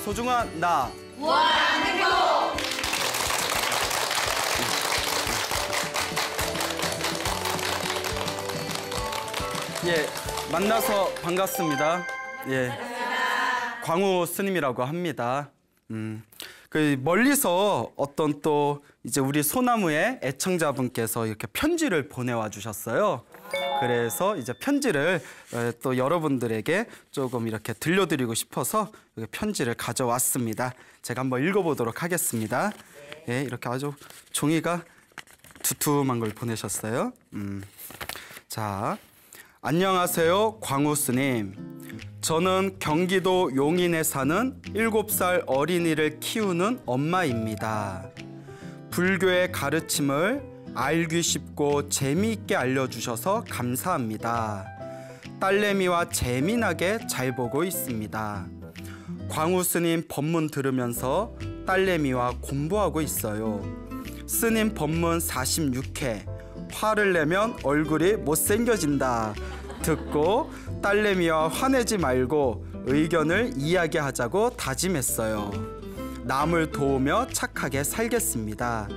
소중한 나. 무한한 행복. 예, 만나서 반갑습니다. 예, 광우 스님이라고 합니다. 그 멀리서 어떤 또 이제 우리 소나무의 애청자분께서 이렇게 편지를 보내와 주셨어요. 그래서 이제 편지를 또 여러분들에게 조금 이렇게 들려드리고 싶어서 편지를 가져왔습니다. 제가 한번 읽어보도록 하겠습니다. 예, 이렇게 아주 종이가 두툼한 걸 보내셨어요. 자, 안녕하세요, 광우 스님. 저는 경기도 용인에 사는 7살 어린이를 키우는 엄마입니다. 불교의 가르침을 알기 쉽고 재미있게 알려주셔서 감사합니다. 딸내미와 재미나게 잘 보고 있습니다. 광우 스님 법문 들으면서 딸내미와 공부하고 있어요. 스님 법문 46회 화를 내면 얼굴이 못생겨진다 듣고 딸내미와 화내지 말고 의견을 이야기하자고 다짐했어요. 남을 도우며 착하게 살겠습니다.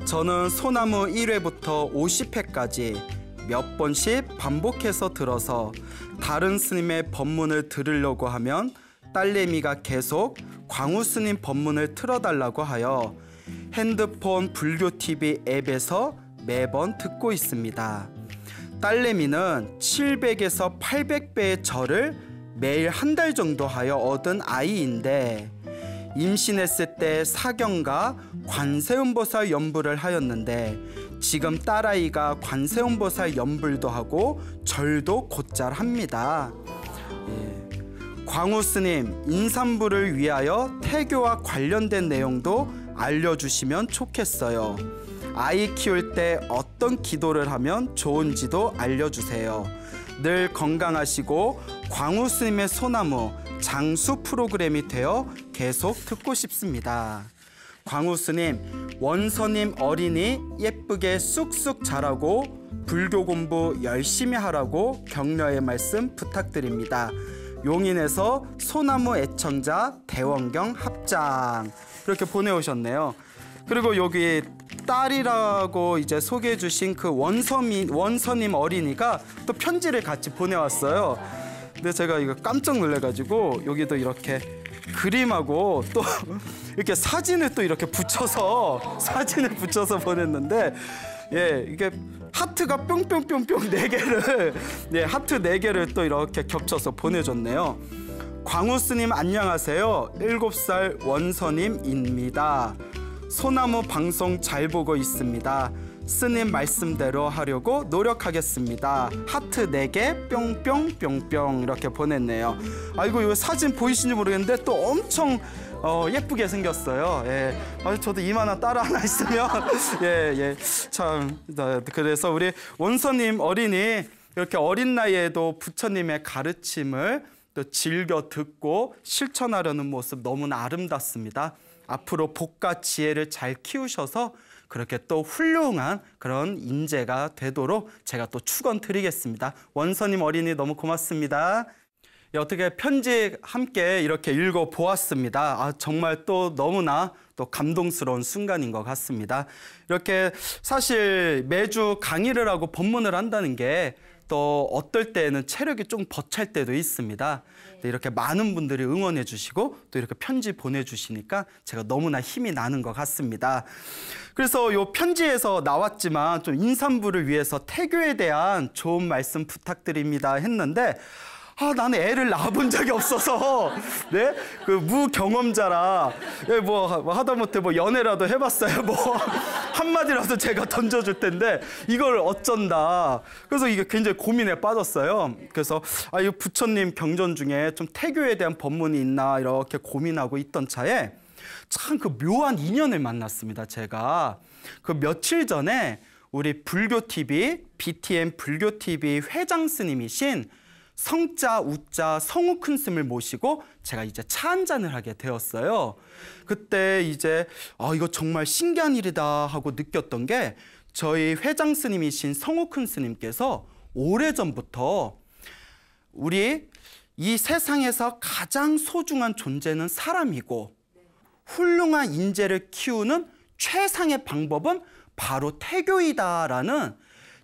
저는 소나무 1회부터 50회까지 몇 번씩 반복해서 들어서 다른 스님의 법문을 들으려고 하면 딸내미가 계속 광우 스님 법문을 틀어달라고 하여 핸드폰 불교TV 앱에서 매번 듣고 있습니다. 딸내미는 700에서 800배의 절을 매일 한 달 정도 하여 얻은 아이인데 임신했을 때 사경과 관세음보살 연불을 하였는데 지금 딸아이가 관세음보살 연불도 하고 절도 곧잘 합니다. 예. 광우 스님 인삼불을 위하여 태교와 관련된 내용도 알려주시면 좋겠어요. 아이 키울 때 어떤 기도를 하면 좋은지도 알려주세요. 늘 건강하시고 광우 스님의 소나무 장수 프로그램이 되어 계속 듣고 싶습니다. 광우 스님, 원서님 어린이 예쁘게 쑥쑥 자라고 불교 공부 열심히 하라고 격려의 말씀 부탁드립니다. 용인에서 소나무 애청자 대원경 합장 이렇게 보내오셨네요. 그리고 여기 딸이라고 이제 소개해 주신 그 원서님 어린이가 또 편지를 같이 보내왔어요. 근데 제가 이거 깜짝 놀래가지고 여기도 이렇게 그림하고 또 이렇게 사진을 또 이렇게 붙여서 보냈는데 예, 이게 하트가 뿅뿅뿅뿅 4개를 네, 하트 4개를 또 이렇게 겹쳐서 보내줬네요. 광우 스님 안녕하세요. 7살 원서님입니다. 소나무 방송 잘 보고 있습니다. 스님 말씀대로 하려고 노력하겠습니다. 하트 4개 뿅뿅뿅뿅 이렇게 보냈네요. 아이고 이거 사진 보이시는지 모르겠는데 또 엄청 예쁘게 생겼어요. 예. 저도 이만한 딸 하나 있으면 예, 참 그래서 우리 원서님 어린이 이렇게 어린 나이에도 부처님의 가르침을 또 즐겨 듣고 실천하려는 모습 너무나 아름답습니다. 앞으로 복과 지혜를 잘 키우셔서 그렇게 또 훌륭한 그런 인재가 되도록 제가 또 축원드리겠습니다. 원서님 어린이 너무 고맙습니다. 어떻게 편지 함께 이렇게 읽어보았습니다. 정말 또 너무나 또 감동스러운 순간인 것 같습니다. 이렇게 사실 매주 강의를 하고 법문을 한다는 게 또 어떨 때는 체력이 좀 벅찰 때도 있습니다. 이렇게 많은 분들이 응원해 주시고 또 이렇게 편지 보내주시니까 제가 너무나 힘이 나는 것 같습니다. 그래서 이 편지에서 나왔지만 좀 인삼부를 위해서 태교에 대한 좋은 말씀 부탁드립니다 했는데 나는 애를 낳아본 적이 없어서 네? 그 무경험자라 뭐 하다못해 뭐 연애라도 해봤어요. 뭐 한마디라도 제가 던져줄 텐데 이걸 어쩐다. 그래서 이게 굉장히 고민에 빠졌어요. 그래서 이 부처님 경전 중에 좀 태교에 대한 법문이 있나 이렇게 고민하고 있던 차에 참 그 묘한 인연을 만났습니다. 제가 그 며칠 전에 우리 불교TV BTM 불교TV 회장 스님이신 성자 우자 성우 큰 스님을 모시고 제가 이제 차 한잔을 하게 되었어요. 그때 이제 이거 정말 신기한 일이다 하고 느꼈던 게 저희 회장 스님이신 성우 큰 스님께서 오래전부터 우리 이 세상에서 가장 소중한 존재는 사람이고 훌륭한 인재를 키우는 최상의 방법은 바로 태교이다라는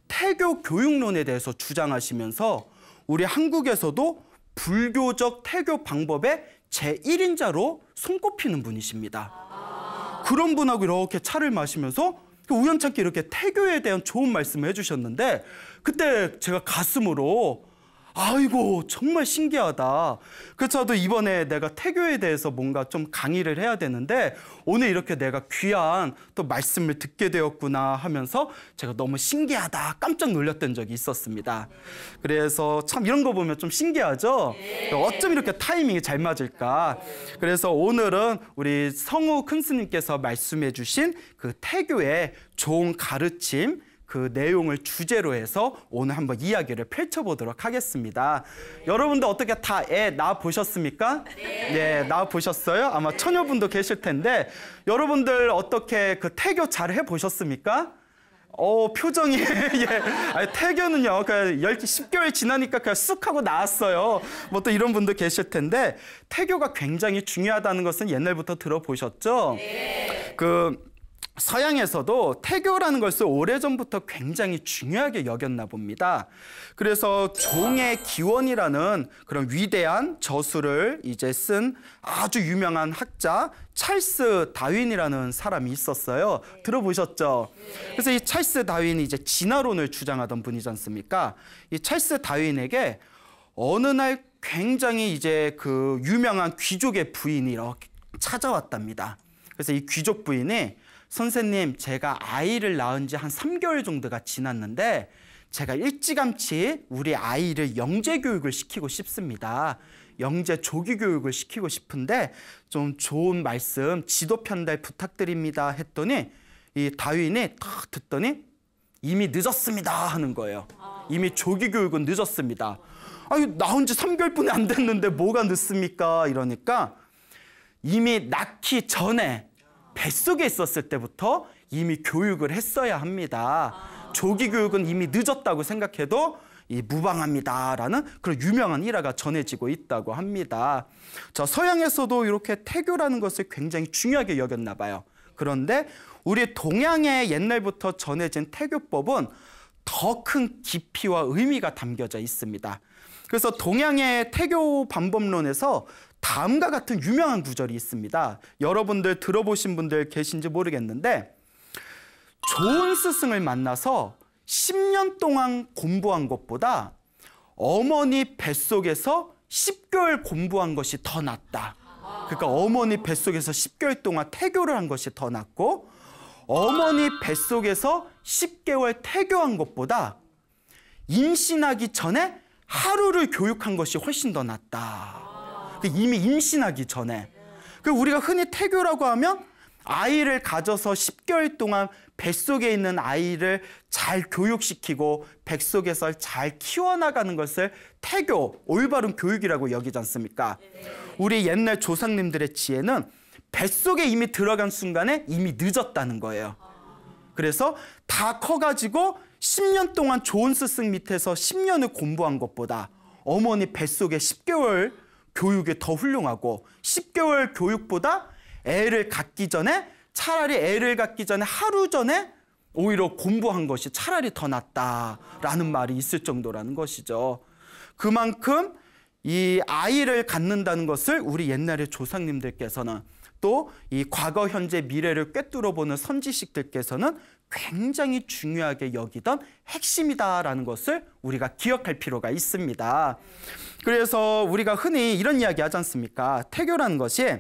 태교 교육론에 대해서 주장하시면서 우리 한국에서도 불교적 태교 방법의 제1인자로 손꼽히는 분이십니다. 그런 분하고 이렇게 차를 마시면서 우연찮게 이렇게 태교에 대한 좋은 말씀을 해주셨는데 그때 제가 가슴으로 아이고 정말 신기하다. 그래서 저도 이번에 내가 태교에 대해서 뭔가 좀 강의를 해야 되는데 오늘 이렇게 내가 귀한 또 말씀을 듣게 되었구나 하면서 제가 너무 신기하다 깜짝 놀랐던 적이 있었습니다. 그래서 참 이런 거 보면 좀 신기하죠? 어쩜 이렇게 타이밍이 잘 맞을까? 그래서 오늘은 우리 성우 큰 스님께서 말씀해 주신 그 태교의 좋은 가르침 그 내용을 주제로 해서 오늘 한번 이야기를 펼쳐보도록 하겠습니다. 여러분들 어떻게 다 애 낳아 보셨습니까? 네, 낳아 보셨어요? 아마 처녀분도 계실 텐데 여러분들 어떻게 그 태교 잘 해보셨습니까? 표정이 예. 아니, 태교는요 그냥 10개월 지나니까 그냥 쑥 하고 나왔어요. 뭐 또 이런 분도 계실 텐데 태교가 굉장히 중요하다는 것은 옛날부터 들어보셨죠? 그 서양에서도 태교라는 것을 오래전부터 굉장히 중요하게 여겼나 봅니다. 그래서 종의 기원이라는 그런 위대한 저술을 이제 쓴 아주 유명한 학자 찰스 다윈이라는 사람이 있었어요. 들어보셨죠? 그래서 이 찰스 다윈이 이제 진화론을 주장하던 분이지 않습니까? 이 찰스 다윈에게 어느 날 굉장히 이제 그 유명한 귀족의 부인이 이렇게 찾아왔답니다. 그래서 이 귀족 부인이 선생님, 제가 아이를 낳은 지 한 3개월 정도가 지났는데 제가 일찌감치 우리 아이를 영재 교육을 시키고 싶습니다. 영재 조기 교육을 시키고 싶은데 좀 좋은 말씀, 지도 편달 부탁드립니다 했더니 이 다윈이 딱 듣더니 이미 늦었습니다 하는 거예요. 이미 조기 교육은 늦었습니다. 아니, 낳은 지 3개월뿐이 안 됐는데 뭐가 늦습니까? 이러니까 이미 낳기 전에 뱃속에 있었을 때부터 이미 교육을 했어야 합니다. 조기 교육은 이미 늦었다고 생각해도 무방합니다라는 그런 유명한 일화가 전해지고 있다고 합니다. 자, 서양에서도 이렇게 태교라는 것을 굉장히 중요하게 여겼나 봐요. 그런데 우리 동양의 옛날부터 전해진 태교법은 더 큰 깊이와 의미가 담겨져 있습니다. 그래서 동양의 태교 방법론에서 다음과 같은 유명한 구절이 있습니다. 여러분들 들어보신 분들 계신지 모르겠는데 좋은 스승을 만나서 10년 동안 공부한 것보다 어머니 뱃속에서 10개월 공부한 것이 더 낫다. 그러니까 어머니 뱃속에서 10개월 동안 태교를 한 것이 더 낫고 어머니 뱃속에서 10개월 태교한 것보다 임신하기 전에 하루를 교육한 것이 훨씬 더 낫다. 이미 임신하기 전에. 우리가 흔히 태교라고 하면 아이를 가져서 10개월 동안 뱃속에 있는 아이를 잘 교육시키고 뱃속에서 잘 키워나가는 것을 태교, 올바른 교육이라고 여기지 않습니까? 우리 옛날 조상님들의 지혜는 뱃속에 이미 들어간 순간에 이미 늦었다는 거예요. 그래서 다 커가지고 10년 동안 좋은 스승 밑에서 10년을 공부한 것보다 어머니 뱃속에 10개월 교육이 더 훌륭하고 10개월 교육보다 애를 갖기 전에 차라리 애를 갖기 전에 하루 전에 오히려 공부한 것이 차라리 더 낫다라는 말이 있을 정도라는 것이죠. 그만큼 이 아이를 갖는다는 것을 우리 옛날의 조상님들께서는 또 이 과거, 현재, 미래를 꿰뚫어 보는 선지식들께서는 굉장히 중요하게 여기던 핵심이다라는 것을 우리가 기억할 필요가 있습니다. 그래서 우리가 흔히 이런 이야기 하지 않습니까? 태교라는 것이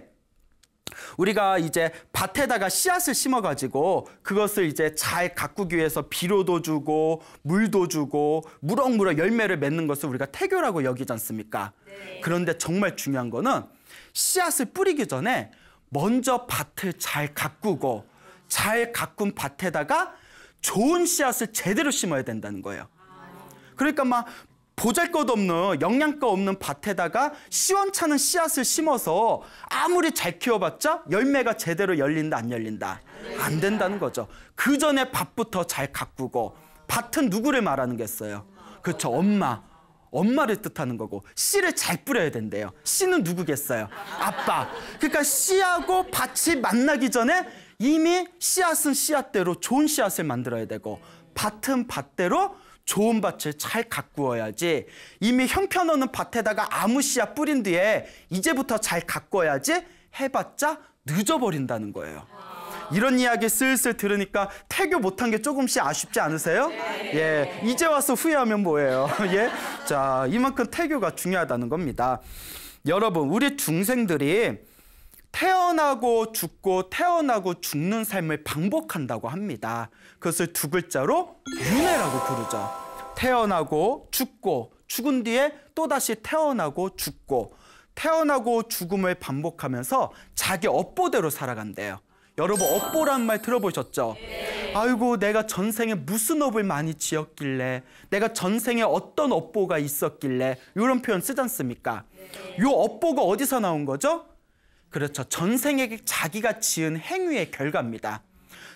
우리가 이제 밭에다가 씨앗을 심어가지고 그것을 이제 잘 가꾸기 위해서 비료도 주고 물도 주고 무럭무럭 열매를 맺는 것을 우리가 태교라고 여기지 않습니까? 그런데 정말 중요한 거는 씨앗을 뿌리기 전에 먼저 밭을 잘 가꾸고 잘 가꾼 밭에다가 좋은 씨앗을 제대로 심어야 된다는 거예요. 그러니까 막 보잘것없는 영양가 없는 밭에다가 시원찮은 씨앗을 심어서 아무리 잘 키워봤자 열매가 제대로 열린다 안 열린다? 안 된다는 거죠. 그 전에 밭부터 잘 가꾸고 밭은 누구를 말하는 겠어요? 그렇죠. 엄마. 엄마를 뜻하는 거고 씨를 잘 뿌려야 된대요. 씨는 누구겠어요? 아빠. 그러니까 씨하고 밭이 만나기 전에 이미 씨앗은 씨앗대로 좋은 씨앗을 만들어야 되고 밭은 밭대로 좋은 밭을 잘 가꾸어야지. 이미 형편없는 밭에다가 아무 씨앗 뿌린 뒤에 이제부터 잘 가꿔야지 해봤자 늦어버린다는 거예요. 이런 이야기 슬슬 들으니까 태교 못한 게 조금씩 아쉽지 않으세요? 예, 이제 와서 후회하면 뭐예요? 예, 자, 이만큼 태교가 중요하다는 겁니다. 여러분, 우리 중생들이 태어나고 죽고 태어나고 죽는 삶을 반복한다고 합니다. 그것을 두 글자로 윤회라고 부르죠. 태어나고 죽고 죽은 뒤에 또다시 태어나고 죽고 태어나고 죽음을 반복하면서 자기 업보대로 살아간대요. 여러분, 업보라는 말 들어보셨죠? 아이고, 내가 전생에 무슨 업을 많이 지었길래, 내가 전생에 어떤 업보가 있었길래, 이런 표현 쓰지 않습니까? 이 업보가 어디서 나온 거죠? 그렇죠. 전생에 자기가 지은 행위의 결과입니다.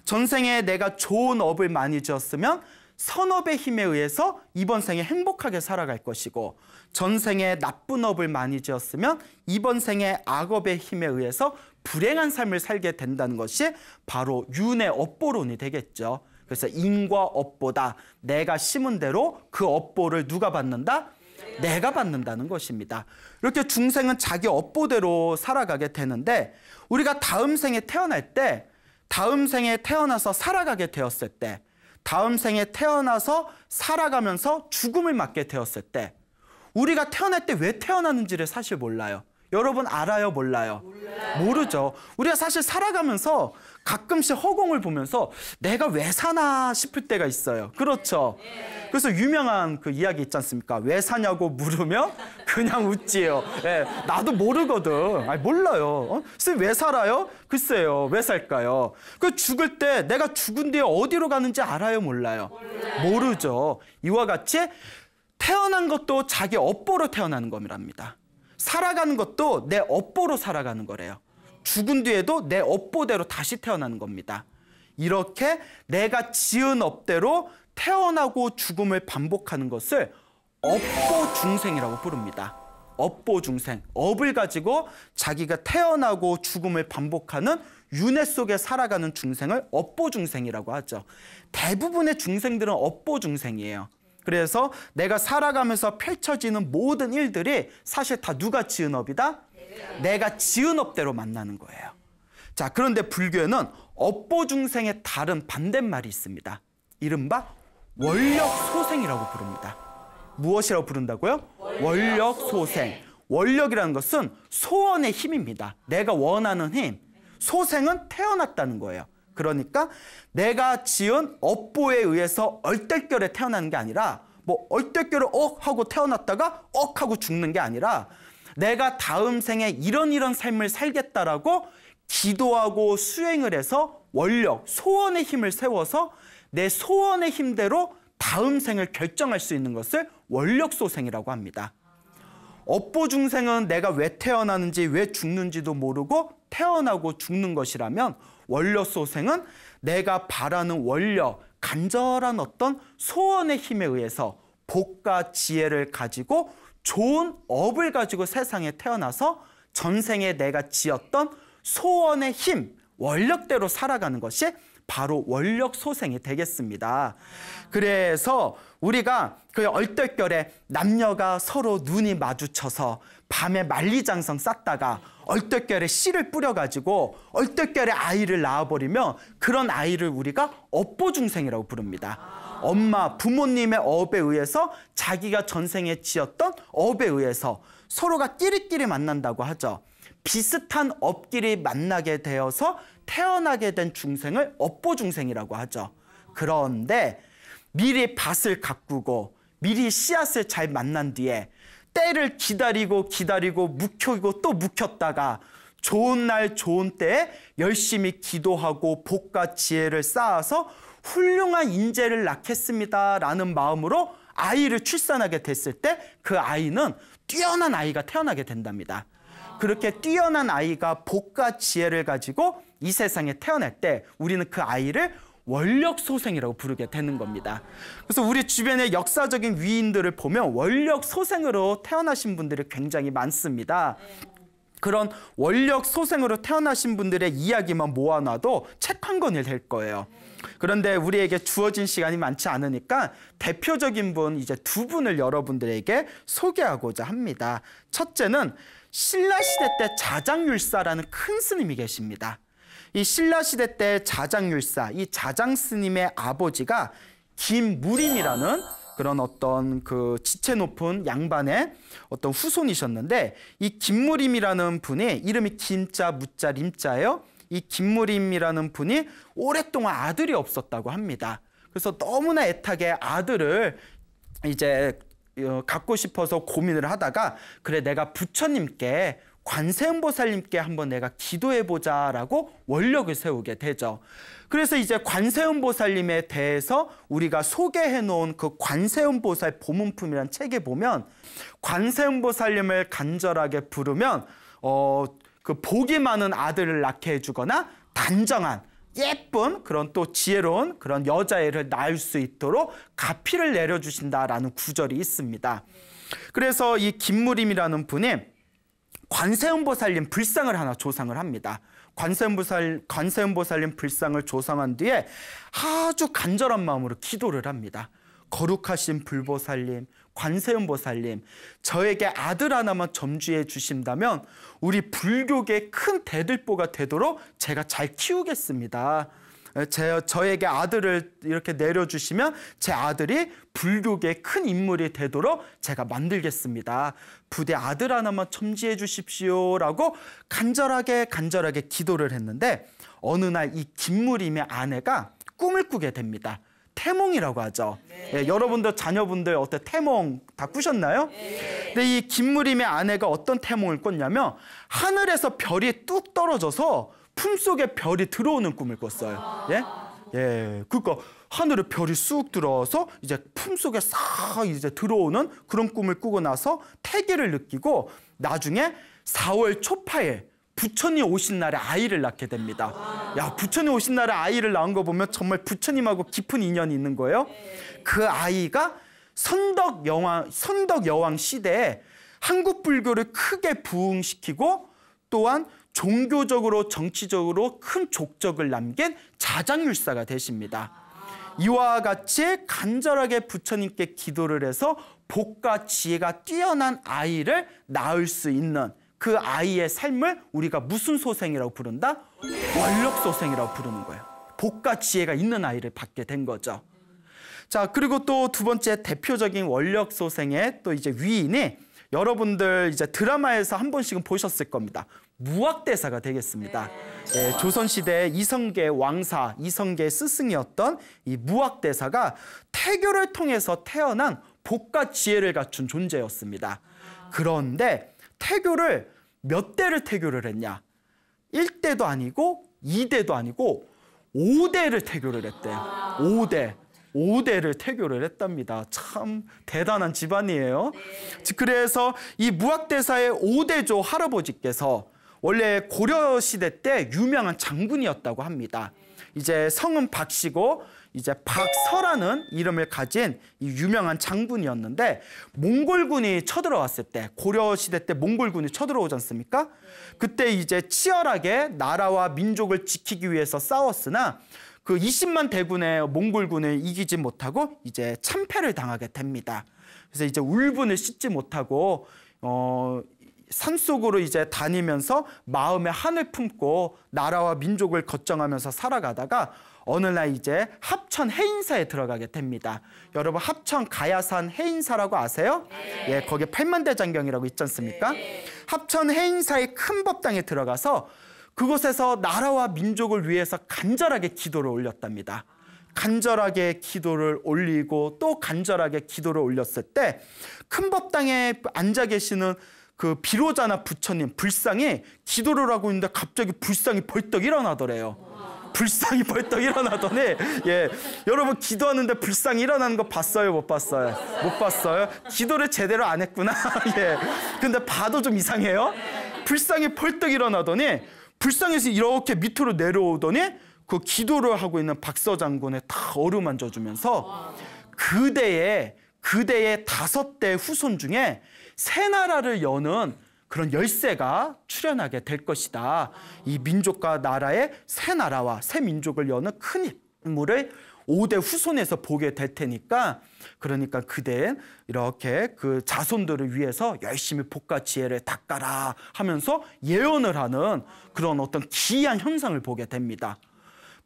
전생에 내가 좋은 업을 많이 지었으면 선업의 힘에 의해서 이번 생에 행복하게 살아갈 것이고, 전생에 나쁜 업을 많이 지었으면 이번 생에 악업의 힘에 의해서 불행한 삶을 살게 된다는 것이 바로 윤회 업보론이 되겠죠. 그래서 인과 업보다. 내가 심은 대로 그 업보를 누가 받는다? 내가 받는다는 것입니다. 이렇게 중생은 자기 업보대로 살아가게 되는데, 우리가 다음 생에 태어날 때, 다음 생에 태어나서 살아가게 되었을 때, 다음 생에 태어나서 살아가면서 죽음을 맞게 되었을 때, 우리가 태어날 때 왜 태어났는지를 사실 몰라요. 여러분 알아요? 몰라요? 모르죠. 우리가 사실 살아가면서 가끔씩 허공을 보면서 내가 왜 사나 싶을 때가 있어요. 그렇죠? 그래서 유명한 그 이야기 있지 않습니까? 왜 사냐고 물으면 그냥 웃지요. 예, 나도 모르거든. 아니, 몰라요. 선생님 왜 살아요? 글쎄요. 왜 살까요? 그 죽을 때 내가 죽은 뒤에 어디로 가는지 알아요? 몰라요? 모르죠. 이와 같이 태어난 것도 자기 업보로 태어나는 겁니다. 살아가는 것도 내 업보로 살아가는 거래요. 죽은 뒤에도 내 업보대로 다시 태어나는 겁니다. 이렇게 내가 지은 업대로 태어나고 죽음을 반복하는 것을 업보중생이라고 부릅니다. 업보중생, 업을 가지고 자기가 태어나고 죽음을 반복하는 윤회 속에 살아가는 중생을 업보중생이라고 하죠. 대부분의 중생들은 업보중생이에요. 그래서 내가 살아가면서 펼쳐지는 모든 일들이 사실 다 누가 지은 업이다? 내가 지은 업대로 만나는 거예요. 자, 그런데 불교에는 업보중생의 다른 반대말이 있습니다. 이른바 원력소생이라고 부릅니다. 무엇이라고 부른다고요? 원력소생. 원력이라는 것은 소원의 힘입니다. 내가 원하는 힘. 소생은 태어났다는 거예요. 그러니까 내가 지은 업보에 의해서 얼떨결에 태어나는 게 아니라, 뭐 얼떨결에 하고 태어났다가 하고 죽는 게 아니라, 내가 다음 생에 이런 삶을 살겠다라고 기도하고 수행을 해서 원력, 소원의 힘을 세워서 내 소원의 힘대로 다음 생을 결정할 수 있는 것을 원력소생이라고 합니다. 업보중생은 내가 왜 태어나는지 왜 죽는지도 모르고 태어나고 죽는 것이라면, 원력소생은 내가 바라는 원력, 간절한 어떤 소원의 힘에 의해서 복과 지혜를 가지고 좋은 업을 가지고 세상에 태어나서 전생에 내가 지었던 소원의 힘, 원력대로 살아가는 것이 바로 원력소생이 되겠습니다. 그래서 우리가 그 얼떨결에 남녀가 서로 눈이 마주쳐서 밤에 만리장성 쌓다가 얼떨결에 씨를 뿌려가지고 얼떨결에 아이를 낳아버리면 그런 아이를 우리가 업보중생이라고 부릅니다. 엄마, 부모님의 업에 의해서 자기가 전생에 지었던 업에 의해서 서로가 끼리끼리 만난다고 하죠. 비슷한 업끼리 만나게 되어서 태어나게 된 중생을 업보중생이라고 하죠. 그런데 미리 밭을 가꾸고 미리 씨앗을 잘 만난 뒤에 때를 기다리고 묵히고 또 묵혔다가 좋은 날 좋은 때에 열심히 기도하고 복과 지혜를 쌓아서 훌륭한 인재를 낳겠습니다 라는 마음으로 아이를 출산하게 됐을 때 그 아이는 뛰어난 아이가 태어나게 된답니다. 그렇게 뛰어난 아이가 복과 지혜를 가지고 이 세상에 태어날 때 우리는 그 아이를 원력소생이라고 부르게 되는 겁니다. 그래서 우리 주변의 역사적인 위인들을 보면 원력소생으로 태어나신 분들이 굉장히 많습니다. 그런 원력소생으로 태어나신 분들의 이야기만 모아놔도 책 한 권이 될 거예요. 그런데 우리에게 주어진 시간이 많지 않으니까 대표적인 분 이제 두 분을 여러분들에게 소개하고자 합니다. 첫째는 신라시대 때 자장율사라는 큰 스님이 계십니다. 이 신라시대 때 자장율사, 이 자장스님의 아버지가 김무림이라는 그런 어떤 그 지체 높은 양반의 어떤 후손이셨는데, 이 김무림이라는 분이 이름이 김자 무자 림자예요. 이 김무림이라는 분이 오랫동안 아들이 없었다고 합니다. 그래서 너무나 애타게 아들을 이제 갖고 싶어서 고민을 하다가, 그래 내가 부처님께 관세음보살님께 한번 내가 기도해보자라고 원력을 세우게 되죠. 그래서 이제 관세음보살님에 대해서 우리가 소개해놓은 그 관세음보살 보문품이라는 책에 보면, 관세음보살님을 간절하게 부르면 그 복이 많은 아들을 낳게 해주거나 단정한 예쁜 그런 또 지혜로운 그런 여자애를 낳을 수 있도록 가피를 내려주신다라는 구절이 있습니다. 그래서 이 김무림이라는 분이 관세음보살님 불상을 하나 조상을 합니다. 관세음보살님 불상을 조상한 뒤에 아주 간절한 마음으로 기도를 합니다. 거룩하신 불보살님, 관세음보살님, 저에게 아들 하나만 점주해 주신다면 우리 불교계의 큰 대들보가 되도록 제가 잘 키우겠습니다. 저에게 아들을 이렇게 내려주시면 제 아들이 불교계의 큰 인물이 되도록 제가 만들겠습니다. 부디 아들 하나만 첨지해 주십시오라고 간절하게 기도를 했는데, 어느 날 이 김무림의 아내가 꿈을 꾸게 됩니다. 태몽이라고 하죠. 네, 여러분들 자녀분들 어때 태몽 다 꾸셨나요? 네. 근데 이 김무림의 아내가 어떤 태몽을 꿨냐면, 하늘에서 별이 뚝 떨어져서 품속에 별이 들어오는 꿈을 꿨어요. 그러니까 하늘에 별이 쑥 들어와서 이제 품속에 싹 이제 들어오는 그런 꿈을 꾸고 나서 태기를 느끼고, 나중에 4월 초파일 부처님 오신 날에 아이를 낳게 됩니다. 야, 부처님 오신 날에 아이를 낳은 거 보면 정말 부처님하고 깊은 인연이 있는 거예요. 그 아이가 선덕여왕 시대에 한국 불교를 크게 부흥시키고, 또한 종교적으로 정치적으로 큰 족적을 남긴 자장율사가 되십니다. 이와 같이 간절하게 부처님께 기도를 해서 복과 지혜가 뛰어난 아이를 낳을 수 있는 그 아이의 삶을 우리가 무슨 소생이라고 부른다? 원력소생이라고 부르는 거예요. 복과 지혜가 있는 아이를 받게 된 거죠. 자, 그리고 또 두 번째 대표적인 원력소생의 또 이제 위인이, 여러분들 이제 드라마에서 한 번씩은 보셨을 겁니다. 무학대사가 되겠습니다. 조선시대 이성계 왕사, 이성계 스승이었던 이 무학대사가 태교를 통해서 태어난 복과 지혜를 갖춘 존재였습니다. 그런데 태교를 몇 대를 태교를 했냐? 1대도 아니고 2대도 아니고 5대를 태교를 했대요. 5대를 태교를 했답니다. 참 대단한 집안이에요. 그래서 이 무학대사의 5대조 할아버지께서 원래 고려시대 때 유명한 장군이었다고 합니다. 이제 성은 박씨고 이제 박서라는 이름을 가진 이 유명한 장군이었는데, 몽골군이 쳐들어왔을 때, 고려시대 때 몽골군이 쳐들어오지 않습니까? 그때 이제 치열하게 나라와 민족을 지키기 위해서 싸웠으나 그 20만 대군의 몽골군을 이기지 못하고 이제 참패를 당하게 됩니다. 그래서 이제 울분을 씻지 못하고 산속으로 이제 다니면서 마음에 한을 품고 나라와 민족을 걱정하면서 살아가다가 어느 날 이제 합천 해인사에 들어가게 됩니다. 여러분 합천 가야산 해인사라고 아세요? 예, 거기에 팔만대장경이라고 있지 않습니까? 합천 해인사의 큰 법당에 들어가서 그곳에서 나라와 민족을 위해서 간절하게 기도를 올렸답니다. 간절하게 기도를 올리고 또 간절하게 기도를 올렸을 때 큰 법당에 앉아 계시는 그 비로자나 부처님 불상이 기도를 하고 있는데 갑자기 불상이 벌떡 일어나더래요. 불상이 벌떡 일어나더니, 여러분 기도하는데 불상이 일어나는 거 봤어요? 못 봤어요? 못 봤어요? 기도를 제대로 안 했구나. 근데 봐도 좀 이상해요. 불상이 벌떡 일어나더니 불상에서 이렇게 밑으로 내려오더니 그 기도를 하고 있는 박서 장군을 다 어루만져 주면서 그대의 5대 후손 중에 새 나라를 여는 그런 열쇠가 출현하게 될 것이다. 이 민족과 나라의 새 나라와 새 민족을 여는 큰 인물을 5대 후손에서 보게 될 테니까, 그러니까 그대는 이렇게 그 자손들을 위해서 열심히 복과 지혜를 닦아라 하면서 예언을 하는 그런 어떤 기이한 현상을 보게 됩니다.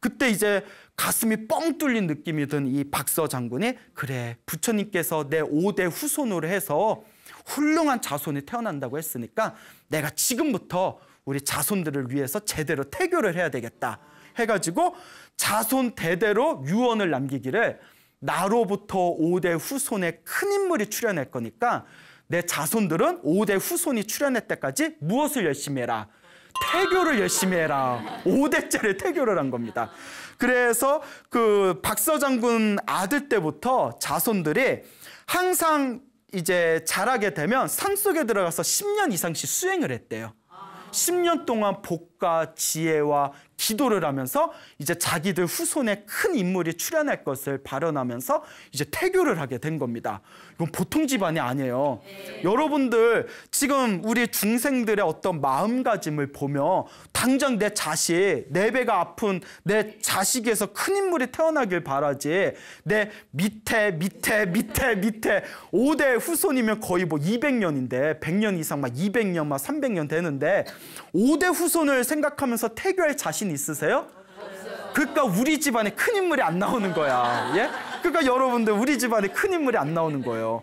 그때 이제 가슴이 뻥 뚫린 느낌이 든 이 박서 장군이, 그래, 부처님께서 내 5대 후손으로 해서 훌륭한 자손이 태어난다고 했으니까 내가 지금부터 우리 자손들을 위해서 제대로 태교를 해야 되겠다 해가지고 자손 대대로 유언을 남기기를, 나로부터 5대 후손의 큰 인물이 출현할 거니까 내 자손들은 5대 후손이 출현할 때까지 무엇을 열심히 해라? 태교를 열심히 해라. 5대째를 태교를 한 겁니다. 그래서 그 박서 장군 아들 때부터 자손들이 항상 이제 자라게 되면 산속에 들어가서 10년 이상씩 수행을 했대요. 10년 동안 복과 지혜와 기도를 하면서 이제 자기들 후손에 큰 인물이 출현할 것을 발언하면서 이제 태교를 하게 된 겁니다. 이건 보통 집안이 아니에요. 여러분들 지금 우리 중생들의 어떤 마음가짐을 보며 당장 내 자식, 내 배가 아픈 내 자식에서 큰 인물이 태어나길 바라지, 내 밑에 5대 후손이면 거의 뭐 200년인데 100년 이상 막 200년 막 300년 되는데 5대 후손을 생각하면서 태교할 자신 있으세요? 그러니까 우리 집안에 큰 인물이 안 나오는 거야. 예? 그러니까 여러분들 우리 집안에 큰 인물이 안 나오는 거예요.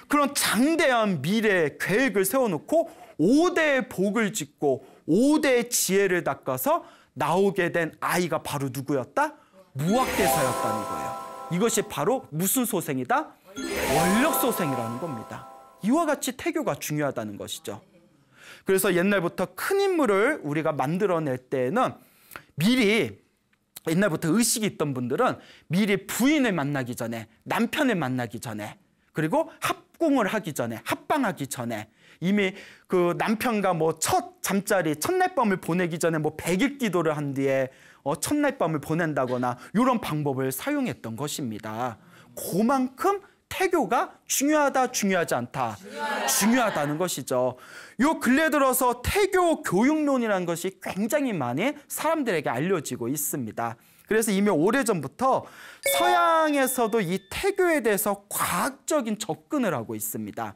그런 장대한 미래 계획을 세워놓고 5대의 복을 짓고 5대의 지혜를 닦아서 나오게 된 아이가 바로 누구였다? 무학대사였다는 거예요. 이것이 바로 무슨 소생이다? 원력소생이라는 겁니다. 이와 같이 태교가 중요하다는 것이죠. 그래서 옛날부터 큰 인물을 우리가 만들어낼 때에는 미리, 옛날부터 의식이 있던 분들은 미리 부인을 만나기 전에, 남편을 만나기 전에, 그리고 합궁을 하기 전에, 합방하기 전에 이미 그 남편과 뭐 첫 잠자리, 첫날 밤을 보내기 전에 뭐 100일 기도를 한 뒤에 첫날 밤을 보낸다거나 이런 방법을 사용했던 것입니다. 그만큼 태교가 중요하다, 중요하지 않다? 중요하다는 것이죠. 요 근래 들어서 태교 교육론이라는 것이 굉장히 많이 사람들에게 알려지고 있습니다. 그래서 이미 오래전부터 서양에서도 이 태교에 대해서 과학적인 접근을 하고 있습니다.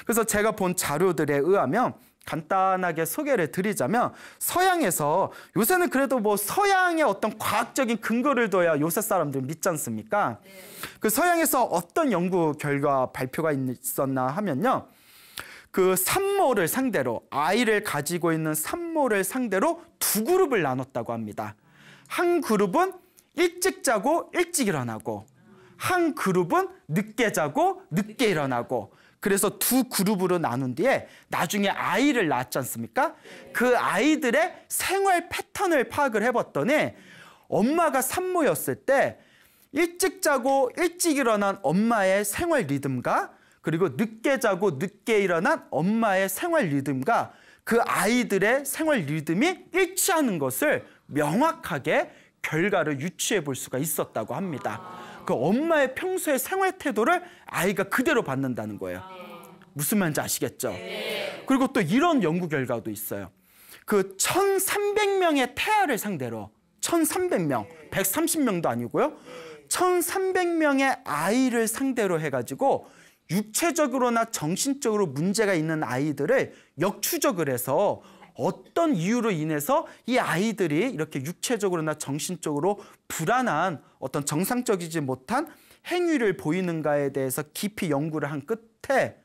그래서 제가 본 자료들에 의하면 간단하게 소개를 드리자면, 서양에서 요새는 그래도 뭐 서양의 어떤 과학적인 근거를 둬야 요새 사람들 믿지 않습니까? 그 서양에서 어떤 연구 결과 발표가 있었나 하면요, 그 산모를 상대로, 아이를 가지고 있는 산모를 상대로 두 그룹을 나눴다고 합니다. 한 그룹은 일찍 자고 일찍 일어나고, 한 그룹은 늦게 자고 늦게 일어나고, 그래서 두 그룹으로 나눈 뒤에 나중에 아이를 낳았지 않습니까? 그 아이들의 생활 패턴을 파악을 해봤더니, 엄마가 산모였을 때 일찍 자고 일찍 일어난 엄마의 생활 리듬과, 그리고 늦게 자고 늦게 일어난 엄마의 생활 리듬과 그 아이들의 생활 리듬이 일치하는 것을 명확하게 결과를 유추해 볼 수가 있었다고 합니다. 그 엄마의 평소의 생활 태도를 아이가 그대로 받는다는 거예요. 무슨 말인지 아시겠죠? 그리고 또 이런 연구 결과도 있어요. 그 1,300명의 태아를 상대로, 1,300명, 130명도 아니고요, 1,300명의 아이를 상대로 해가지고 육체적으로나 정신적으로 문제가 있는 아이들을 역추적을 해서 어떤 이유로 인해서 이 아이들이 이렇게 육체적으로나 정신적으로 불안한 어떤 정상적이지 못한 행위를 보이는가에 대해서 깊이 연구를 한 끝에,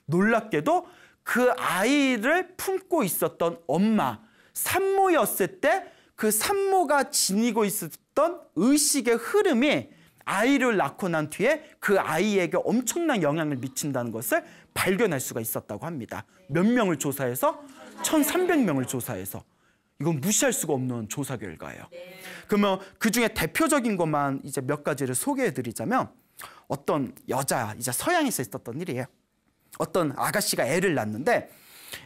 놀랍게도 그 아이를 품고 있었던 엄마, 산모였을 때 그 산모가 지니고 있었던 의식의 흐름이 아이를 낳고 난 뒤에 그 아이에게 엄청난 영향을 미친다는 것을 발견할 수가 있었다고 합니다. 몇 명을 조사해서? 1,300명을 조사해서. 이건 무시할 수가 없는 조사 결과예요. 그러면 그중에 대표적인 것만 이제 몇 가지를 소개해 드리자면, 어떤 여자, 이제 서양에서 있었던 일이에요. 어떤 아가씨가 애를 낳는데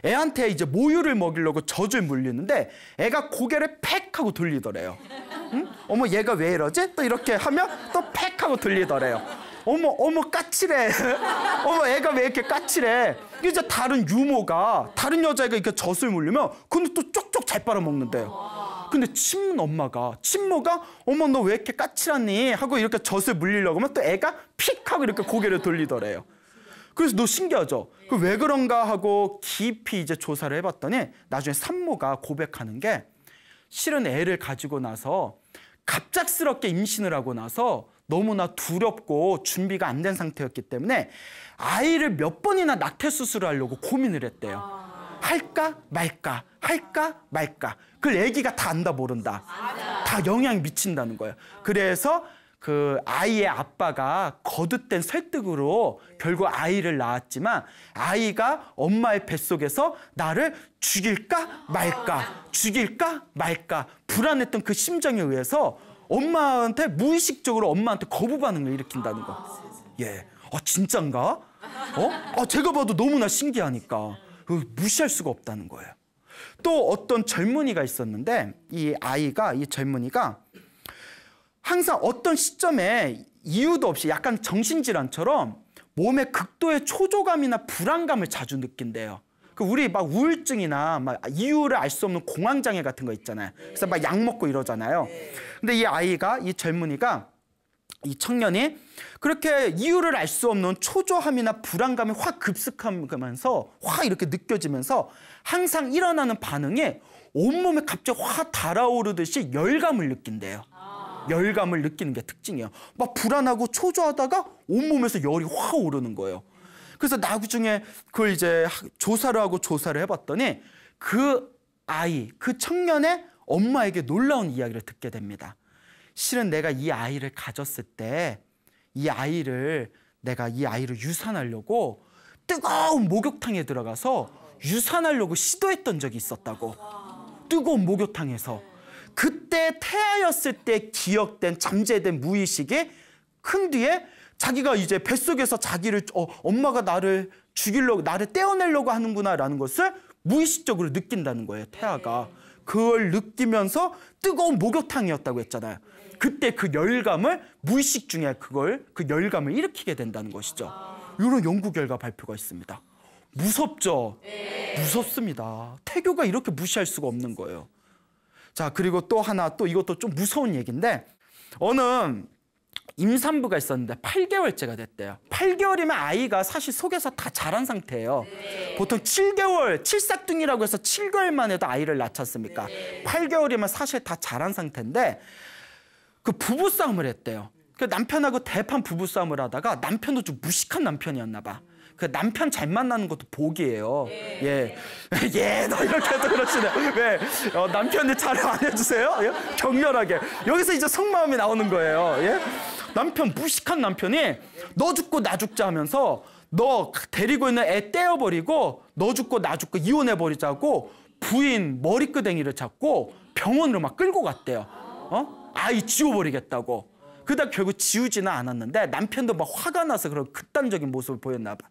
애한테 이제 모유를 먹이려고 젖을 물리는데 애가 고개를 팩 하고 돌리더래요. 응? 어머 얘가 왜 이러지? 또 이렇게 하면 또 팩 하고 들리더래요. 어머 까칠해. 어머 애가 왜 이렇게 까칠해. 이제 다른 유모가 다른 여자애가 이렇게 젖을 물리면 근데 또 쪽쪽 잘 빨아먹는데요. 근데 친모가 어머 너 왜 이렇게 까칠하니 하고 이렇게 젖을 물리려고 하면 또 애가 픽 하고 이렇게 고개를 돌리더래요. 그래서 너 신기하죠? 그 왜 그런가 하고 깊이 이제 조사를 해봤더니 나중에 산모가 고백하는 게 실은 애를 가지고 나서 갑작스럽게 임신을 하고 나서 너무나 두렵고 준비가 안 된 상태였기 때문에 아이를 몇 번이나 낙태 수술을 하려고 고민을 했대요. 할까 말까 할까 말까. 그걸 애기가 다 안다 모른다. 다 영향이 미친다는 거예요. 그래서 그 아이의 아빠가 거듭된 설득으로 결국 아이를 낳았지만 아이가 엄마의 뱃속에서 나를 죽일까 말까 불안했던 그 심정에 의해서 엄마한테 무의식적으로 엄마한테 거부 반응을 일으킨다는 거. 예, 진짠가? 제가 봐도 너무나 신기하니까 무시할 수가 없다는 거예요. 또 어떤 젊은이가 있었는데 이 젊은이가 항상 어떤 시점에 이유도 없이 약간 정신질환처럼 몸에 극도의 초조감이나 불안감을 자주 느낀대요. 우리 막 우울증이나 막 이유를 알 수 없는 공황장애 같은 거 있잖아요. 그래서 막 약 먹고 이러잖아요. 근데 이 젊은이가 이 청년이 그렇게 이유를 알 수 없는 초조함이나 불안감이 확 급습하면서 확 이렇게 느껴지면서 항상 일어나는 반응이 온몸에 갑자기 확 달아오르듯이 열감을 느낀대요. 열감을 느끼는 게 특징이에요. 막 불안하고 초조하다가 온몸에서 열이 확 오르는 거예요. 그래서 나중에 그걸 이제 조사를 해봤더니 그 청년의 엄마에게 놀라운 이야기를 듣게 됩니다. 실은 내가 이 아이를 가졌을 때 내가 이 아이를 유산하려고 뜨거운 목욕탕에 들어가서 유산하려고 시도했던 적이 있었다고. 뜨거운 목욕탕에서. 그때 태아였을 때 기억된 잠재된 무의식이 큰 뒤에 자기가 이제 뱃속에서 자기를 엄마가 나를 죽이려고 나를 떼어내려고 하는구나라는 것을 무의식적으로 느낀다는 거예요. 태아가. 그걸 느끼면서 뜨거운 목욕탕이었다고 했잖아요. 그때 그 열감을 무의식 중에 그 열감을 일으키게 된다는 것이죠. 이런 연구 결과 발표가 있습니다. 무섭죠? 무섭습니다. 태교가 이렇게 무시할 수가 없는 거예요. 자, 그리고 또 하나, 또 이것도 좀 무서운 얘기인데 어느 임산부가 있었는데 8개월째가 됐대요. 8개월이면 아이가 사실 속에서 다 자란 상태예요. 보통 7개월, 칠삭둥이라고 해서 7개월 만에도 아이를 낳지 않습니까? 8개월이면 사실 다 자란 상태인데 그 부부싸움을 했대요. 그 남편하고 대판 부부싸움을 하다가 남편도 좀 무식한 남편이었나 봐. 그 남편 잘 만나는 것도 복이에요. 예, 너 이렇게 또 그러시네. 왜 남편이 잘 안 해주세요? 예? 격렬하게 여기서 이제 속마음이 나오는 거예요. 예? 무식한 남편이 너 죽고 나 죽자 하면서 너 데리고 있는 애 떼어버리고 너 죽고 나 죽고 이혼해버리자고 부인 머리끄댕이를 잡고 병원으로 막 끌고 갔대요. 아이 지워버리겠다고. 그러다 결국 지우지는 않았는데 남편도 막 화가 나서 그런 극단적인 모습을 보였나 봐.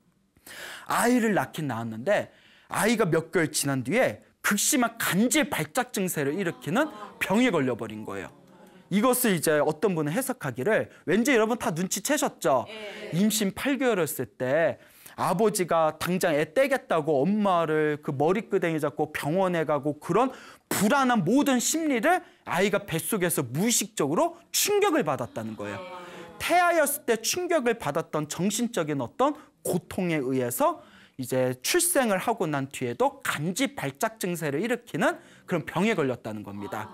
아이를 낳긴 낳았는데 아이가 몇 개월 지난 뒤에 극심한 간질 발작 증세를 일으키는 병에 걸려버린 거예요. 이것을 이제 어떤 분은 해석하기를 왠지 여러분 다 눈치채셨죠? 임신 8개월이었을 때 아버지가 당장 애 떼겠다고 엄마를 그 머리끄댕이 잡고 병원에 가고 그런 불안한 모든 심리를 아이가 뱃속에서 무의식적으로 충격을 받았다는 거예요. 태아였을 때 충격을 받았던 정신적인 어떤 고통에 의해서 이제 출생을 하고 난 뒤에도 간질 발작 증세를 일으키는 그런 병에 걸렸다는 겁니다.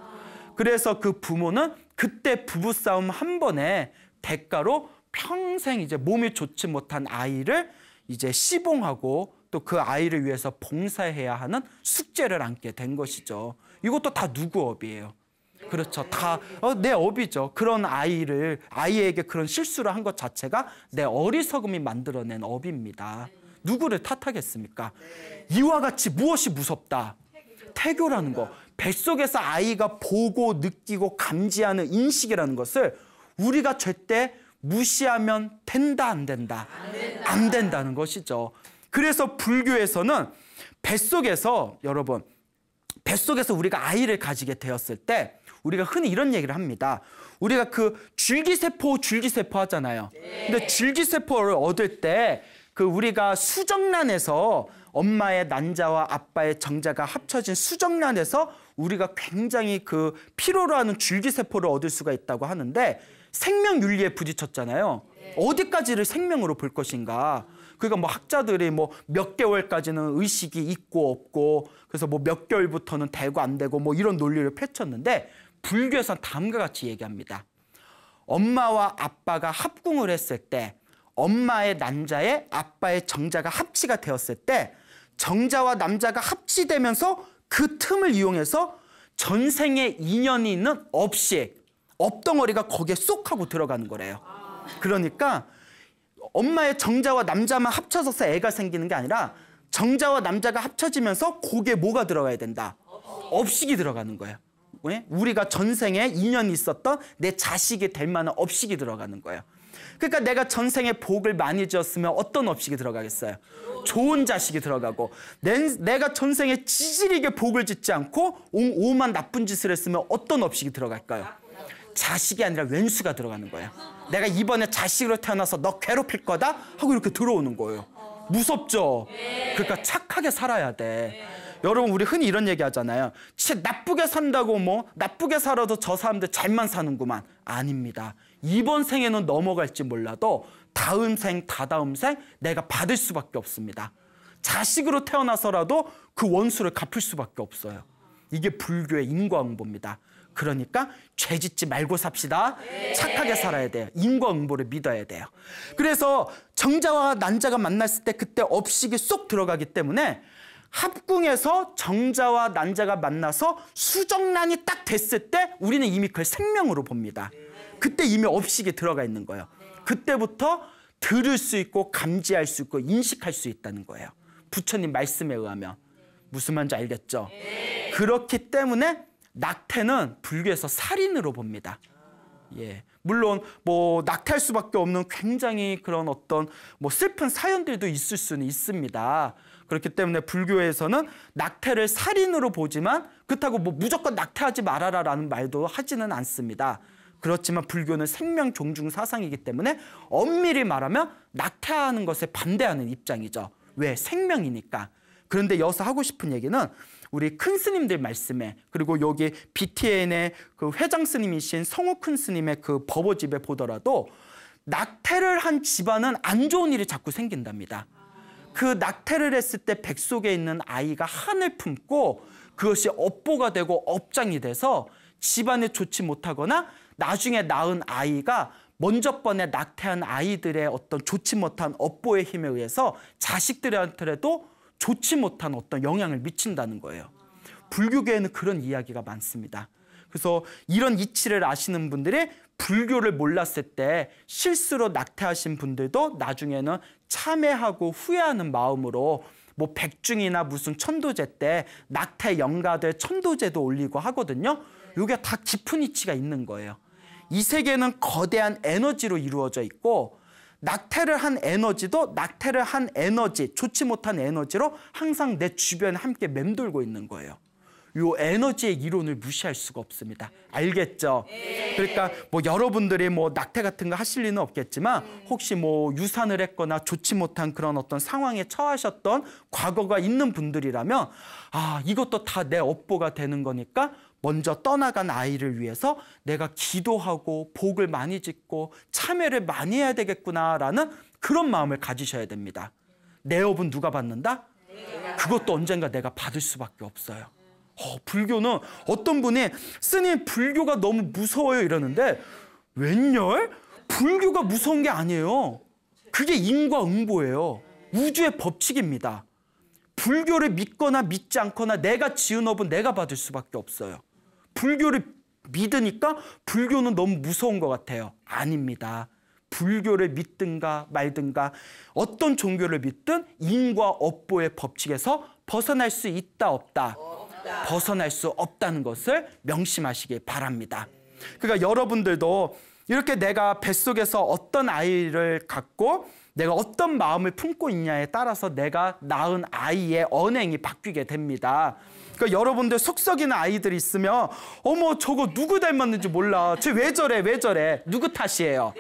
그래서 그 부모는 그때 부부싸움 한 번에 대가로 평생 이제 몸이 좋지 못한 아이를 이제 시봉하고 또 그 아이를 위해서 봉사해야 하는 숙제를 안게 된 것이죠. 이것도 다 누구 업이에요? 그렇죠. 다 내 업이죠. 그런 아이에게 그런 실수를 한 것 자체가 내 어리석음이 만들어낸 업입니다. 누구를 탓하겠습니까? 이와 같이 무엇이 무섭다? 태교라는 거. 뱃속에서 아이가 보고 느끼고 감지하는 인식이라는 것을 우리가 절대 무시하면 된다, 안 된다? 안 된다는 것이죠. 그래서 불교에서는 뱃속에서 우리가 아이를 가지게 되었을 때 우리가 흔히 이런 얘기를 합니다. 우리가 그 줄기세포 하잖아요. 근데 줄기세포를 얻을 때 그 우리가 수정란에서 엄마의 난자와 아빠의 정자가 합쳐진 수정란에서 우리가 굉장히 그 필요로 하는 줄기세포를 얻을 수가 있다고 하는데 생명윤리에 부딪혔잖아요. 어디까지를 생명으로 볼 것인가. 그러니까 뭐 학자들이 뭐 몇 개월까지는 의식이 있고 없고 그래서 뭐 몇 개월부터는 되고 안 되고 뭐 이런 논리를 펼쳤는데 불교에서는 다음과 같이 얘기합니다. 엄마와 아빠가 합궁을 했을 때 엄마의 난자에 아빠의 정자가 합치가 되었을 때 정자와 남자가 합치되면서 그 틈을 이용해서 전생에 인연이 있는 업덩어리가 거기에 쏙 하고 들어가는 거래요. 그러니까 엄마의 정자와 남자만 합쳐져서 애가 생기는 게 아니라 정자와 남자가 합쳐지면서 거기에 뭐가 들어가야 된다? 업식이 들어가는 거예요. 왜? 우리가 전생에 인연이 있었던 내 자식이 될 만한 업식이 들어가는 거예요. 그러니까 내가 전생에 복을 많이 지었으면 어떤 업식이 들어가겠어요? 좋은 자식이 들어가고 내가 전생에 지질이게 복을 짓지 않고 오만 나쁜 짓을 했으면 어떤 업식이 들어갈까요? 자식이 아니라 왼수가 들어가는 거예요. 내가 이번에 자식으로 태어나서 너 괴롭힐 거다? 하고 이렇게 들어오는 거예요. 무섭죠? 그러니까 착하게 살아야 돼. 여러분 우리 흔히 이런 얘기 하잖아요. 나쁘게 산다고 뭐 나쁘게 살아도 저 사람들 잘만 사는구만. 아닙니다. 이번 생에는 넘어갈지 몰라도 다음 생, 다다음 생 내가 받을 수밖에 없습니다. 자식으로 태어나서라도 그 원수를 갚을 수밖에 없어요. 이게 불교의 인과응보입니다. 그러니까 죄 짓지 말고 삽시다. 착하게 살아야 돼요. 인과응보를 믿어야 돼요. 그래서 정자와 난자가 만났을 때 그때 업식이 쏙 들어가기 때문에 합궁에서 정자와 난자가 만나서 수정란이 딱 됐을 때 우리는 이미 그걸 생명으로 봅니다. 그때 이미 업식이 들어가 있는 거예요. 그때부터 들을 수 있고 감지할 수 있고 인식할 수 있다는 거예요. 부처님 말씀에 의하면. 무슨 말인지 알겠죠? 그렇기 때문에 낙태는 불교에서 살인으로 봅니다. 예. 물론 뭐 낙태할 수밖에 없는 굉장히 그런 어떤 뭐 슬픈 사연들도 있을 수는 있습니다. 그렇기 때문에 불교에서는 낙태를 살인으로 보지만 그렇다고 뭐 무조건 낙태하지 말아라라는 말도 하지는 않습니다. 그렇지만 불교는 생명 존중 사상이기 때문에 엄밀히 말하면 낙태하는 것에 반대하는 입장이죠. 왜? 생명이니까. 그런데 여기서 하고 싶은 얘기는 우리 큰 스님들 말씀에 그리고 여기 BTN의 그 회장 스님이신 성호 큰 스님의 그 법어집에 보더라도 낙태를 한 집안은 안 좋은 일이 자꾸 생긴답니다. 그 낙태를 했을 때 뱃속에 있는 아이가 한을 품고 그것이 업보가 되고 업장이 돼서 집안에 좋지 못하거나 나중에 낳은 아이가 먼저 번에 낙태한 아이들의 어떤 좋지 못한 업보의 힘에 의해서 자식들한테도 좋지 못한 어떤 영향을 미친다는 거예요. 불교계에는 그런 이야기가 많습니다. 그래서 이런 이치를 아시는 분들이 불교를 몰랐을 때 실수로 낙태하신 분들도 나중에는 참회하고 후회하는 마음으로 뭐 백중이나 무슨 천도제 때 낙태 영가들 천도제도 올리고 하거든요. 이게 다 깊은 이치가 있는 거예요. 이 세계는 거대한 에너지로 이루어져 있고 낙태를 한 에너지도 낙태를 한 에너지, 좋지 못한 에너지로 항상 내 주변에 함께 맴돌고 있는 거예요. 이 에너지의 이론을 무시할 수가 없습니다. 알겠죠? 그러니까 뭐 여러분들이 뭐 낙태 같은 거 하실 리는 없겠지만 혹시 뭐 유산을 했거나 좋지 못한 그런 어떤 상황에 처하셨던 과거가 있는 분들이라면 아, 이것도 다 내 업보가 되는 거니까 먼저 떠나간 아이를 위해서 내가 기도하고 복을 많이 짓고 참회를 많이 해야 되겠구나라는 그런 마음을 가지셔야 됩니다. 내 업은 누가 받는다? 그것도 언젠가 내가 받을 수밖에 없어요. 불교는 어떤 분이 스님 불교가 너무 무서워요 이러는데 웬열? 불교가 무서운 게 아니에요. 그게 인과응보예요. 우주의 법칙입니다. 불교를 믿거나 믿지 않거나 내가 지은 업은 내가 받을 수밖에 없어요. 불교를 믿으니까 불교는 너무 무서운 것 같아요. 아닙니다. 불교를 믿든가 말든가 어떤 종교를 믿든 인과 업보의 법칙에서 벗어날 수 있다 없다. 벗어날 수 없다는 것을 명심하시길 바랍니다. 그러니까 여러분들도 이렇게 내가 뱃속에서 어떤 아이를 갖고 내가 어떤 마음을 품고 있냐에 따라서 내가 낳은 아이의 언행이 바뀌게 됩니다. 그러니까 여러분들 속 썩이는 아이들이 있으면 어머 저거 누구 닮았는지 몰라. 쟤 왜 저래 왜 저래. 누구 탓이에요?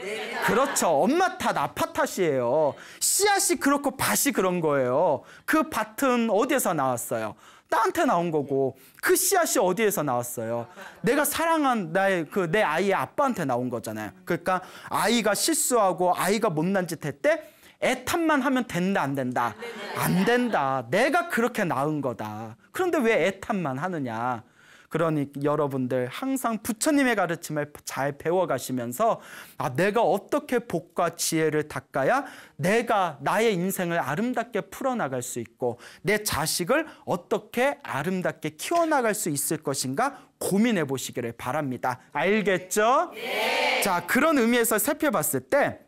그렇죠. 엄마 탓 아빠 탓이에요. 씨앗이 그렇고 밭이 그런 거예요. 그 밭은 어디에서 나왔어요? 나한테 나온 거고 그 씨앗이 어디에서 나왔어요? 내가 사랑한 내 아이의 아빠한테 나온 거잖아요. 그러니까 아이가 실수하고 아이가 못난 짓 했대? 애 탓만 하면 된다 안 된다? 안 된다. 내가 그렇게 낳은 거다. 그런데 왜 애 탓만 하느냐? 그러니 여러분들 항상 부처님의 가르침을 잘 배워가시면서 내가 어떻게 복과 지혜를 닦아야 내가 나의 인생을 아름답게 풀어나갈 수 있고 내 자식을 어떻게 아름답게 키워나갈 수 있을 것인가 고민해 보시기를 바랍니다. 알겠죠? 네. 자, 그런 의미에서 살펴봤을 때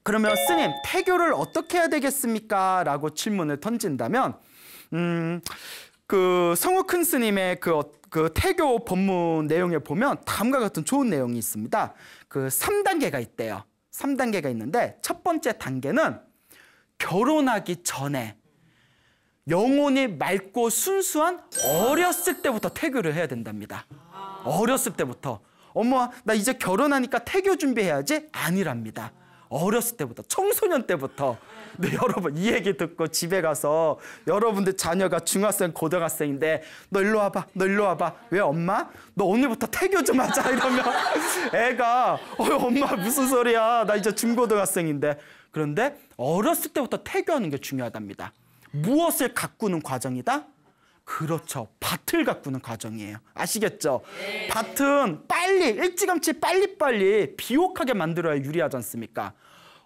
그러면 스님, 태교를 어떻게 해야 되겠습니까? 라고 질문을 던진다면 그 성우 큰 스님의 그 태교 법문 내용에 보면 다음과 같은 좋은 내용이 있습니다. 그 3단계가 있대요. 3단계가 있는데 첫 번째 단계는 결혼하기 전에 영혼이 맑고 순수한 어렸을 때부터 태교를 해야 된답니다. 어렸을 때부터. 어머, 나 이제 결혼하니까 태교 준비해야지? 아니랍니다. 어렸을 때부터, 청소년 때부터. 근데 여러분 이 얘기 듣고 집에 가서 여러분들 자녀가 중학생, 고등학생인데 너 일로 와봐, 너 일로 와봐. 왜 엄마? 너 오늘부터 태교 좀 하자 이러면 애가 엄마 무슨 소리야? 나 이제 중고등학생인데. 그런데 어렸을 때부터 태교하는 게 중요하답니다. 무엇을 가꾸는 과정이다? 그렇죠. 밭을 가꾸는 과정이에요. 아시겠죠? 네. 밭은 빨리, 일찌감치 빨리빨리 비옥하게 만들어야 유리하지 않습니까?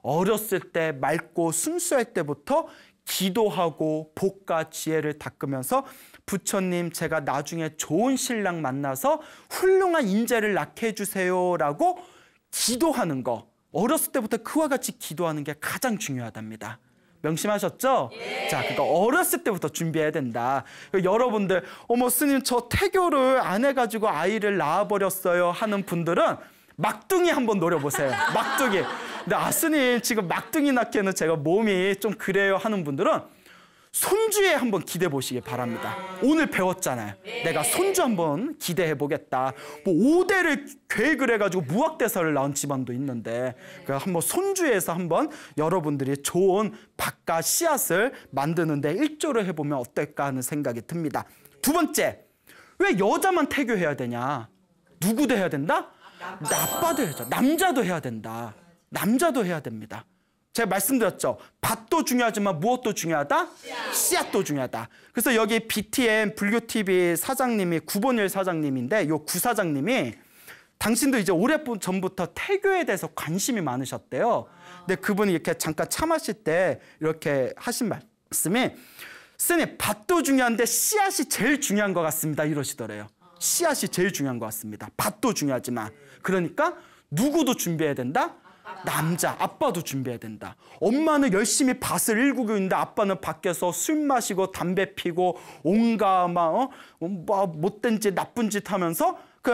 어렸을 때 맑고 순수할 때부터 기도하고 복과 지혜를 닦으면서 부처님 제가 나중에 좋은 신랑 만나서 훌륭한 인재를 낳게 해주세요라고 기도하는 거. 어렸을 때부터 그와 같이 기도하는 게 가장 중요하답니다. 명심하셨죠? 예. 자, 그러니까 어렸을 때부터 준비해야 된다. 여러분들 어머 스님 저 태교를 안 해가지고 아이를 낳아버렸어요 하는 분들은 막둥이 한번 노려보세요. 막둥이. 근데 스님 지금 막둥이 낳기에는 제가 몸이 좀 그래요 하는 분들은 손주에 한번 기대해 보시기 바랍니다. 오늘 배웠잖아요. 내가 손주 한번 기대해 보겠다. 뭐 5대를 계획을 해가지고 무학대사를 낳은 집안도 있는데 한번 손주에서 한번 여러분들이 좋은 밭과 씨앗을 만드는데 일조를 해보면 어떨까 하는 생각이 듭니다. 두 번째, 왜 여자만 태교해야 되냐? 누구도 해야 된다? 아빠도 해야죠. 남자도 해야 된다. 남자도 해야 됩니다. 제가 말씀드렸죠. 밭도 중요하지만 무엇도 중요하다? 씨앗도 중요하다. 그래서 여기 BTN 불교TV 사장님이 구본일 사장님인데 요 구사장님이 당신도 이제 오래전부터 태교에 대해서 관심이 많으셨대요. 근데 그분이 이렇게 잠깐 차 마실 때 이렇게 하신 말씀이 스님 밭도 중요한데 씨앗이 제일 중요한 것 같습니다. 이러시더래요. 씨앗이 제일 중요한 것 같습니다. 밭도 중요하지만 그러니까 누구도 준비해야 된다? 남자, 아빠도 준비해야 된다. 엄마는 열심히 밭을 일구고 있는데 아빠는 밖에서 술 마시고 담배 피고 온갖 뭐 못된 짓, 나쁜 짓 하면서 그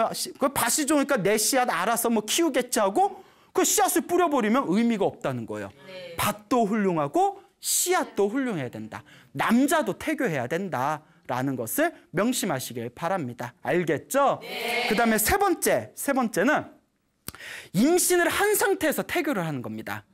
밭이 좋으니까 내 씨앗 알아서 뭐 키우겠지 하고 그 씨앗을 뿌려버리면 의미가 없다는 거예요. 네. 밭도 훌륭하고 씨앗도 훌륭해야 된다. 남자도 태교해야 된다라는 것을 명심하시길 바랍니다. 알겠죠? 네. 그다음에 세 번째는 임신을 한 상태에서 태교를 하는 겁니다.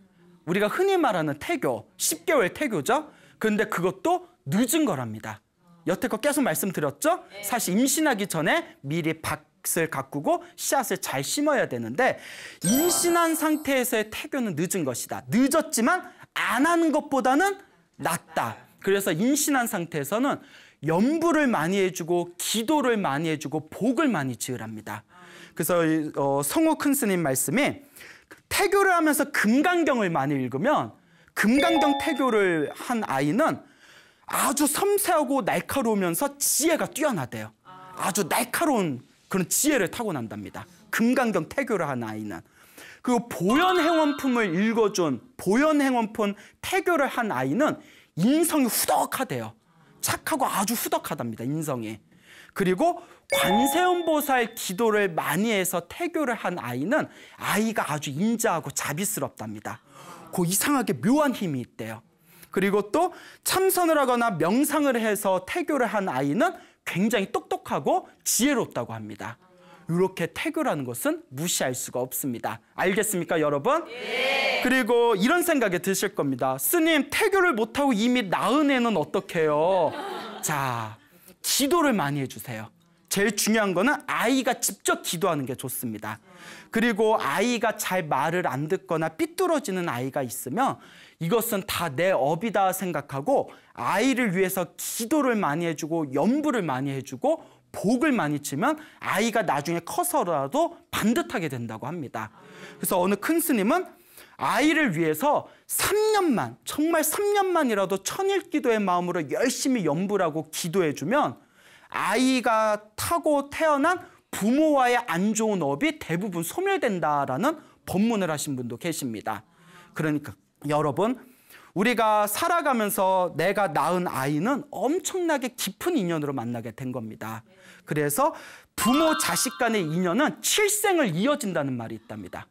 우리가 흔히 말하는 태교, 10개월 태교죠. 그런데 그것도 늦은 거랍니다. 여태껏 계속 말씀드렸죠. 사실 임신하기 전에 미리 밭을 가꾸고 씨앗을 잘 심어야 되는데 임신한 상태에서의 태교는 늦은 것이다. 늦었지만 안 하는 것보다는 낫다. 그래서 임신한 상태에서는 염불을 많이 해주고 기도를 많이 해주고 복을 많이 지으랍니다. 그래서 성우 큰 스님 말씀이 태교를 하면서 금강경을 많이 읽으면 금강경 태교를 한 아이는 아주 섬세하고 날카로우면서 지혜가 뛰어나대요. 아주 날카로운 그런 지혜를 타고난답니다. 금강경 태교를 한 아이는. 그리고 보현행원품을 읽어준 보현행원품 태교를 한 아이는 인성이 후덕하대요. 착하고 아주 후덕하답니다. 인성이. 그리고 관세음보살 기도를 많이 해서 태교를 한 아이는 아이가 아주 인자하고 자비스럽답니다. 그 이상하게 묘한 힘이 있대요. 그리고 또 참선을 하거나 명상을 해서 태교를 한 아이는 굉장히 똑똑하고 지혜롭다고 합니다. 이렇게 태교라는 것은 무시할 수가 없습니다. 알겠습니까, 여러분? 네. 그리고 이런 생각이 드실 겁니다. 스님, 태교를 못하고 이미 낳은 애는 어떻게 해요? 자, 기도를 많이 해주세요. 제일 중요한 거는 아이가 직접 기도하는 게 좋습니다. 그리고 아이가 잘 말을 안 듣거나 삐뚤어지는 아이가 있으면 이것은 다 내 업이다 생각하고 아이를 위해서 기도를 많이 해주고 염불을 많이 해주고 복을 많이 치면 아이가 나중에 커서라도 반듯하게 된다고 합니다. 그래서 어느 큰 스님은 아이를 위해서 3년만, 정말 3년만이라도 천일기도의 마음으로 열심히 염불하고 기도해주면 아이가 타고 태어난 부모와의 안 좋은 업이 대부분 소멸된다라는 법문을 하신 분도 계십니다. 그러니까 여러분, 우리가 살아가면서 내가 낳은 아이는 엄청나게 깊은 인연으로 만나게 된 겁니다. 그래서 부모 자식 간의 인연은 7생을 이어진다는 말이 있답니다.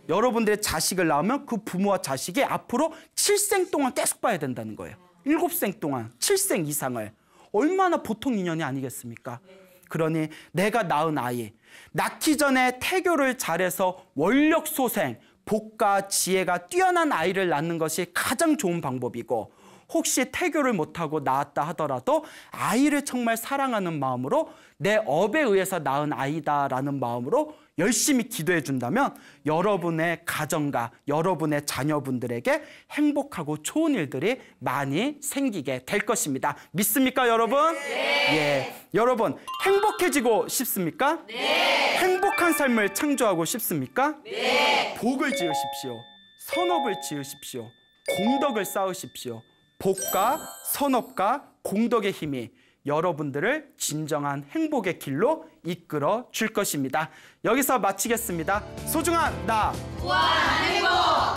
여러분들의 자식을 낳으면 그 부모와 자식이 앞으로 7생 동안 계속 봐야 된다는 거예요. 7생 동안, 7생 이상을. 얼마나 보통 인연이 아니겠습니까? 그러니 내가 낳은 아이, 낳기 전에 태교를 잘해서 원력소생, 복과 지혜가 뛰어난 아이를 낳는 것이 가장 좋은 방법이고, 혹시 태교를 못하고 낳았다 하더라도 아이를 정말 사랑하는 마음으로 내 업에 의해서 낳은 아이다라는 마음으로 열심히 기도해 준다면 여러분의 가정과 여러분의 자녀분들에게 행복하고 좋은 일들이 많이 생기게 될 것입니다. 믿습니까, 여러분? 네. 예. 여러분, 행복해지고 싶습니까? 네. 행복한 삶을 창조하고 싶습니까? 네. 복을 지으십시오. 선업을 지으십시오. 공덕을 쌓으십시오. 복과 선업과 공덕의 힘이 여러분들을 진정한 행복의 길로 이끌어 줄 것입니다. 여기서 마치겠습니다. 소중한 나 무한한 행복.